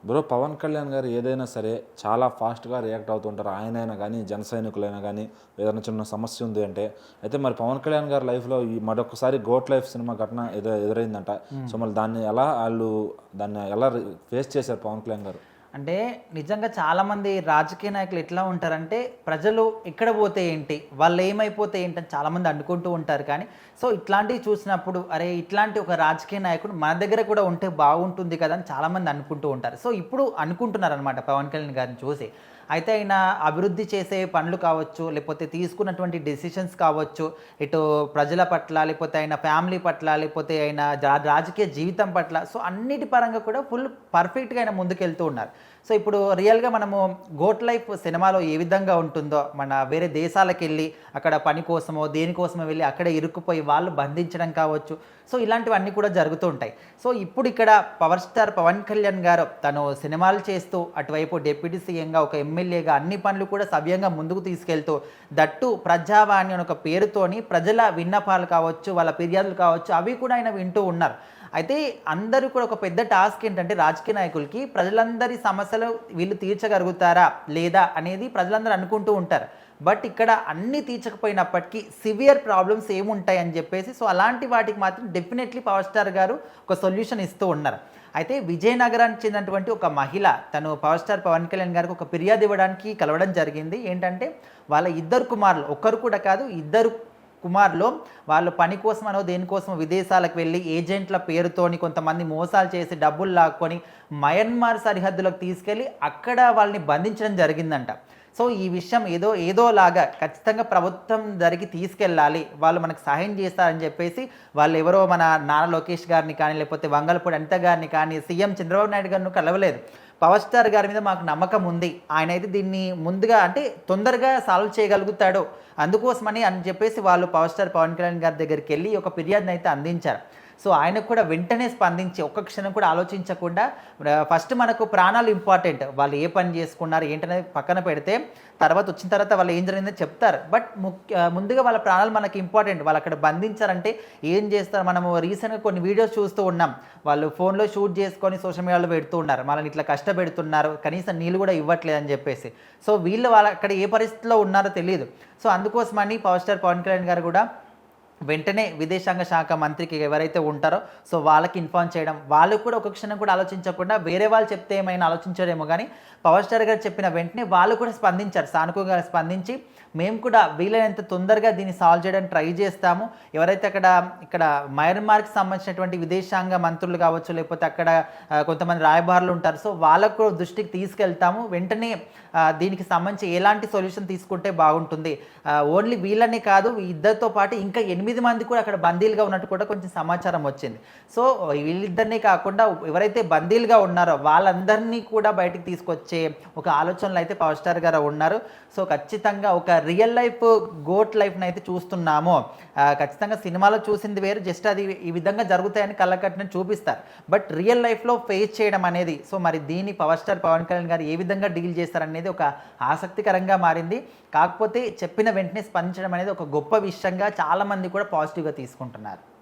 Bro Pawan Kalyan గారు ఏదైనా సరే చాలా ఫాస్ట్గా రియాక్ట్ అవుతుంటారు. ఆయనైనా కానీ జన సైనికులైనా కానీ ఏదైనా చిన్న సమస్య ఉంది అంటే అయితే మరి పవన్ కళ్యాణ్ గారి లైఫ్లో ఈ మరొకసారి గోట్ లైఫ్ సినిమా ఘటన ఎదురైందంట. సో మళ్ళీ దాన్ని ఎలా ఫేస్ చేశారు పవన్ కళ్యాణ్ గారు? అంటే నిజంగా చాలామంది రాజకీయ నాయకులు ఎట్లా ఉంటారంటే ప్రజలు ఎక్కడ పోతే ఏంటి, వాళ్ళు ఏమైపోతే ఏంటని చాలామంది అనుకుంటూ ఉంటారు. కానీ సో ఇట్లాంటివి చూసినప్పుడు అరే ఇట్లాంటి ఒక రాజకీయ నాయకుడు మన దగ్గర కూడా ఉంటే బాగుంటుంది కదా అని చాలామంది అనుకుంటూ ఉంటారు. సో ఇప్పుడు అనుకుంటున్నారు అనమాట పవన్ కళ్యాణ్ గారిని చూసి. అయితే ఆయన అభివృద్ధి చేసే పనులు కావచ్చు, లేకపోతే తీసుకున్నటువంటి డెసిషన్స్ కావచ్చు, ఇటు ప్రజల పట్ల, లేకపోతే ఆయన ఫ్యామిలీ పట్ల, లేకపోతే ఆయన రాజకీయ జీవితం పట్ల, సో అన్నిటి పరంగా కూడా ఫుల్ పర్ఫెక్ట్గా ఆయన ముందుకెళ్తూ ఉన్నారు. సో ఇప్పుడు రియల్గా మనము గోట్ లైఫ్ సినిమాలో ఏ విధంగా ఉంటుందో, మన వేరే దేశాలకు వెళ్ళి అక్కడ పని కోసమో దేనికోసమో వెళ్ళి అక్కడే ఇరుక్కుపోయి వాళ్ళు బంధించడం కావచ్చు, సో ఇలాంటివన్నీ కూడా జరుగుతూ ఉంటాయి. సో ఇప్పుడు ఇక్కడ పవర్ స్టార్ పవన్ కళ్యాణ్ గారు తను సినిమాలు చేస్తూ అటువైపు డిప్యూటీ సీఎంగా ఒక ఎమ్మెల్యేగా అన్ని పనులు కూడా సవ్యంగా ముందుకు తీసుకెళ్తూ, దట్టు ప్రజావాణి అని ఒక పేరుతోని ప్రజల విన్నపాలు కావచ్చు, వాళ్ళ ఫిర్యాదులు కావచ్చు, అవి కూడా ఆయన వింటూ ఉన్నారు. అయితే అందరూ కూడా ఒక పెద్ద టాస్క్ ఏంటంటే రాజకీయ నాయకులకి ప్రజలందరి సమస్యలు వీళ్ళు తీర్చగలుగుతారా లేదా అనేది ప్రజలందరూ అనుకుంటూ ఉంటారు. బట్ ఇక్కడ అన్నీ తీర్చకపోయినప్పటికీ సివియర్ ప్రాబ్లమ్స్ ఏముంటాయి అని చెప్పేసి, సో అలాంటి వాటికి మాత్రం డెఫినెట్లీ పవర్ స్టార్ గారు ఒక సొల్యూషన్ ఇస్తూ ఉన్నారు. అయితే విజయనగరానికి చెందినటువంటి ఒక మహిళ తను పవర్ స్టార్ పవన్ కళ్యాణ్ గారికి ఒక ఫిర్యాదు ఇవ్వడానికి కలవడం జరిగింది. ఏంటంటే వాళ్ళ ఇద్దరు కుమారులు, ఒక్కరు కూడా కాదు ఇద్దరు కుమార్లో వాళ్ళు పని కోసమనో దేనికోసమో విదేశాలకు వెళ్ళి ఏజెంట్ల పేరుతోని కొంతమంది మోసాలు చేసి డబ్బులు లాక్కొని మయన్మార్ సరిహద్దులకు తీసుకెళ్ళి అక్కడ వాళ్ళని బంధించడం జరిగిందంట. సో ఈ విషయం ఏదోలాగా ఖచ్చితంగా ప్రభుత్వం జరిగి తీసుకెళ్ళాలి, వాళ్ళు మనకు సహాయం చేస్తారని చెప్పేసి వాళ్ళు ఎవరో మన నారా లోకేష్ గారిని కానీ, లేకపోతే వంగలపూడి అనిత గారిని కానీ, సీఎం చంద్రబాబు నాయుడు గారిని కలవలేదు. పవర్ స్టార్ గారి మీద మాకు నమ్మకం ఉంది, ఆయన అయితే దీన్ని ముందుగా అంటే తొందరగా సాల్వ్ చేయగలుగుతాడు, అందుకోసమని అని చెప్పేసి వాళ్ళు పవర్ స్టార్ పవన్ కళ్యాణ్ గారి దగ్గరికి వెళ్ళి ఒక ఫిర్యాదుని అయితే అందించారు. సో ఆయనకు కూడా వెంటనే స్పందించి ఒక్క క్షణం కూడా ఆలోచించకుండా ఫస్ట్ మనకు ప్రాణాలు ఇంపార్టెంట్, వాళ్ళు ఏ పని చేసుకున్నారు ఏంటనేది పక్కన పెడితే తర్వాత వచ్చిన తర్వాత వాళ్ళు ఏం జరిగిందో చెప్తారు. బట్ ముందుగా వాళ్ళ ప్రాణాలు మనకి ఇంపార్టెంట్. వాళ్ళు అక్కడ బంధించారంటే ఏం చేస్తారు? మనము రీసెంట్గా కొన్ని వీడియోస్ చూస్తూ ఉన్నాం, వాళ్ళు ఫోన్లో షూట్ చేసుకొని సోషల్ మీడియాలో పెడుతూ ఉన్నారు, వాళ్ళని ఇట్లా కష్టపెడుతున్నారు, కనీసం నీళ్ళు కూడా ఇవ్వట్లేదు అని చెప్పేసి. సో వాళ్ళు అక్కడ ఏ పరిస్థితిలో ఉన్నారో తెలియదు. సో అందుకోసమని పవర్ స్టార్ పవన్ కళ్యాణ్ గారు కూడా వెంటనే విదేశాంగ శాఖ మంత్రికి ఎవరైతే ఉంటారో సో వాళ్ళకి ఇన్ఫార్మ్ చేయడం, వాళ్ళు కూడా ఒక క్షణం కూడా ఆలోచించకుండా వేరే వాళ్ళు చెప్తే ఏమైనా ఆలోచించారేమో కానీ పవర్ స్టార్ గారు చెప్పిన వెంటనే వాళ్ళు కూడా స్పందించారు, సానుకూలంగా స్పందించి మేము కూడా వీలైనంత తొందరగా దీన్ని సాల్వ్ చేయడానికి ట్రై చేస్తాము, ఎవరైతే ఇక్కడ మయన్మార్కి సంబంధించినటువంటి విదేశాంగ మంత్రులు కావచ్చు, లేకపోతే అక్కడ కొంతమంది రాయబారులు ఉంటారు, సో వాళ్ళకు దృష్టికి తీసుకెళ్తాము, వెంటనే దీనికి సంబంధించి ఎలాంటి సొల్యూషన్ తీసుకుంటే బాగుంటుంది, ఓన్లీ వీళ్ళని కాదు ఇద్దరితో పాటు ఇంకా 8 మంది కూడా అక్కడ బందీలుగా ఉన్నట్టు కూడా కొంచెం సమాచారం వచ్చింది. సో వీళ్ళిద్దరినీ కాకుండా ఎవరైతే బందీలుగా ఉన్నారో వాళ్ళందరినీ కూడా బయటికి తీసుకొచ్చే ఒక ఆలోచనలు అయితే పవర్ స్టార్ గారు ఉన్నారు. సో ఖచ్చితంగా ఒక రియల్ లైఫ్ గోట్ లైఫ్ని అయితే చూస్తున్నాము. ఖచ్చితంగా సినిమాలో చూసింది వేరు, జస్ట్ అది ఈ విధంగా జరుగుతాయని కళ్ళకట్టిన చూపిస్తారు. బట్ రియల్ లైఫ్లో ఫేస్ చేయడం అనేది, సో మరి దీన్ని పవర్ స్టార్ పవన్ కళ్యాణ్ గారు ఏ విధంగా డీల్ చేస్తారనేది ఒక ఆసక్తికరంగా మారింది. కాకపోతే చెప్పిన వెంటనే స్పందించడం అనేది ఒక గొప్ప విషయంగా చాలామంది కూడా పాజిటివ్గా తీసుకుంటున్నారు.